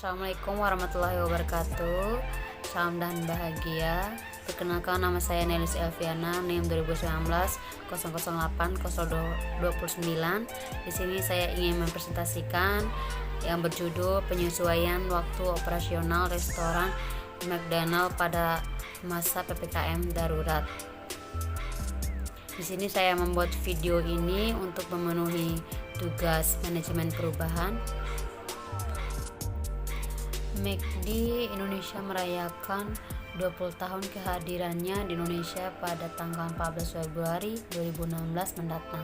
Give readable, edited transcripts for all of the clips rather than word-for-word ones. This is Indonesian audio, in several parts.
Assalamualaikum warahmatullahi wabarakatuh. Salam dan bahagia. Perkenalkan, nama saya Nelis Elviana, NIM 2019 008 029. Di sini saya ingin mempresentasikan yang berjudul penyesuaian waktu operasional restoran McDonald pada masa PPKM darurat. Di sini saya membuat video ini untuk memenuhi tugas manajemen perubahan. McD Indonesia merayakan 20 tahun kehadirannya di Indonesia pada tanggal 14 Februari 2016 mendatang.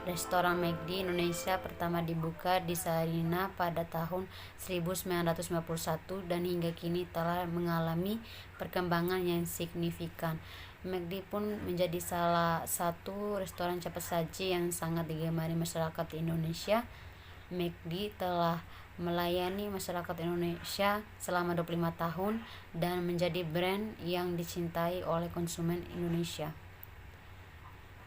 Restoran McD Indonesia pertama dibuka di Sarina pada tahun 1951 dan hingga kini telah mengalami perkembangan yang signifikan. McD pun menjadi salah satu restoran cepat saji yang sangat digemari masyarakat Indonesia. McD telah melayani masyarakat Indonesia selama 25 tahun dan menjadi brand yang dicintai oleh konsumen Indonesia.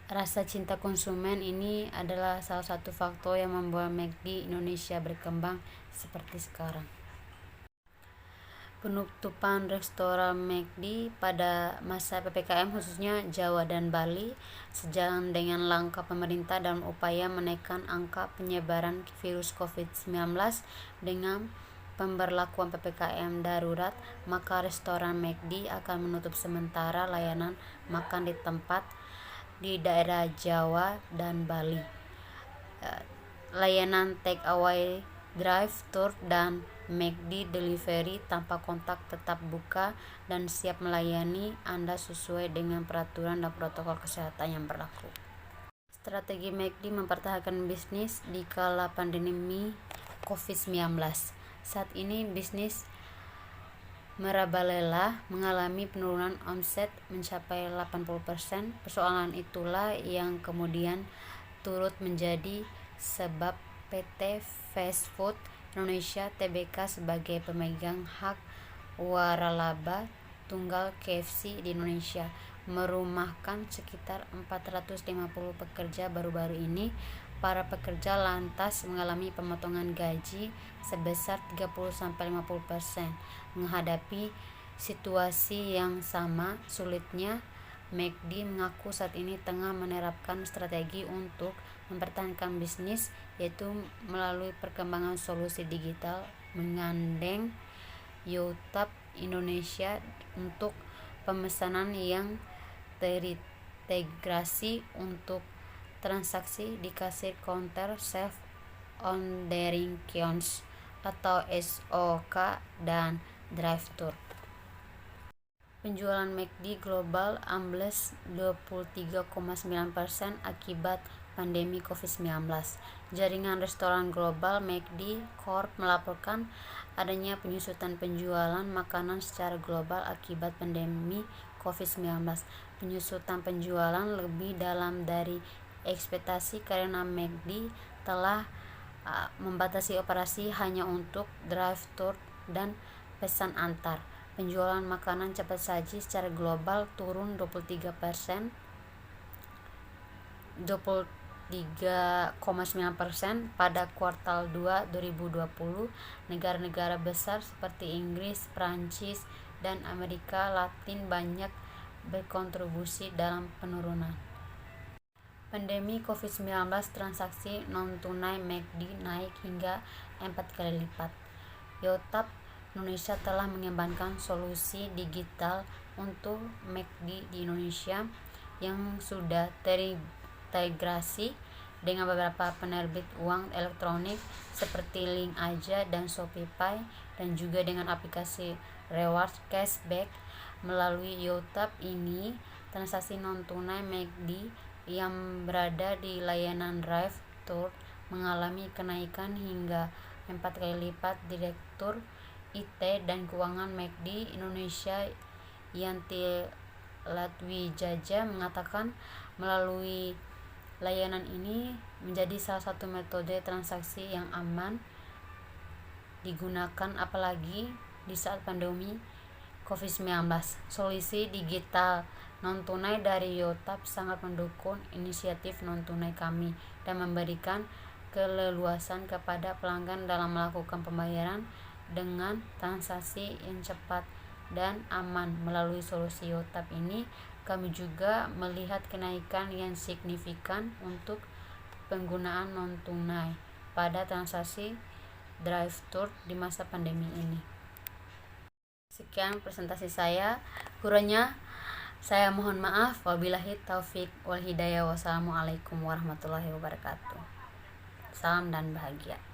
Rasa cinta konsumen ini adalah salah satu faktor yang membuat McD Indonesia berkembang seperti sekarang. Penutupan restoran McD pada masa PPKM khususnya Jawa dan Bali sejalan dengan langkah pemerintah dalam upaya menekan angka penyebaran virus COVID-19 dengan pemberlakuan PPKM darurat, maka restoran McD akan menutup sementara layanan makan di tempat di daerah Jawa dan Bali. Layanan take away, drive-thru dan McD Delivery tanpa kontak tetap buka dan siap melayani Anda sesuai dengan peraturan dan protokol kesehatan yang berlaku. Strategi McD mempertahankan bisnis di kala pandemi COVID-19. Saat ini bisnis merabalela mengalami penurunan omset mencapai 80%. Persoalan itulah yang kemudian turut menjadi sebab PT Fast Food Indonesia Tbk sebagai pemegang hak waralaba tunggal KFC di Indonesia merumahkan sekitar 450 pekerja. Baru-baru ini para pekerja lantas mengalami pemotongan gaji sebesar 30-50%. Menghadapi situasi yang sama sulitnya, McD mengaku saat ini tengah menerapkan strategi untuk mempertahankan bisnis, yaitu melalui perkembangan solusi digital menggandeng YouTube Indonesia untuk pemesanan yang terintegrasi untuk transaksi di kasir counter self ordering kiosk atau SOK dan drive-thru. Penjualan McD global ambles 23,9% akibat pandemi COVID-19. Jaringan restoran global McD Corp melaporkan adanya penyusutan penjualan makanan secara global akibat pandemi COVID-19. Penyusutan penjualan lebih dalam dari ekspektasi karena McD telah membatasi operasi hanya untuk drive-thru dan pesan antar. Penjualan makanan cepat saji secara global turun 23,9% pada kuartal 2 2020. Negara-negara besar seperti Inggris, Prancis, dan Amerika Latin banyak berkontribusi dalam penurunan. Pandemi COVID-19, transaksi non-tunai McD naik hingga 4 kali lipat. YouTube Indonesia telah mengembangkan solusi digital untuk McD di Indonesia yang sudah terintegrasi dengan beberapa penerbit uang elektronik seperti Link Aja dan ShopeePay, dan juga dengan aplikasi Rewards Cashback. Melalui YouTube ini, transaksi non-tunai McD yang berada di layanan drive-thru mengalami kenaikan hingga 4 kali lipat. Direktur IT dan Keuangan McD Indonesia Yanti Latwijaja mengatakan melalui layanan ini menjadi salah satu metode transaksi yang aman digunakan apalagi di saat pandemi COVID-19. Solusi digital non-tunai dari YouTube sangat mendukung inisiatif non-tunai kami dan memberikan keleluasan kepada pelanggan dalam melakukan pembayaran dengan transaksi yang cepat dan aman melalui solusi YOTAP ini. Kami juga melihat kenaikan yang signifikan untuk penggunaan non-tunai pada transaksi drive-thru di masa pandemi ini. Sekian presentasi saya. Kurangnya saya mohon maaf. Wabillahi taufik wal hidayah. Wassalamualaikum warahmatullahi wabarakatuh. Salam dan bahagia.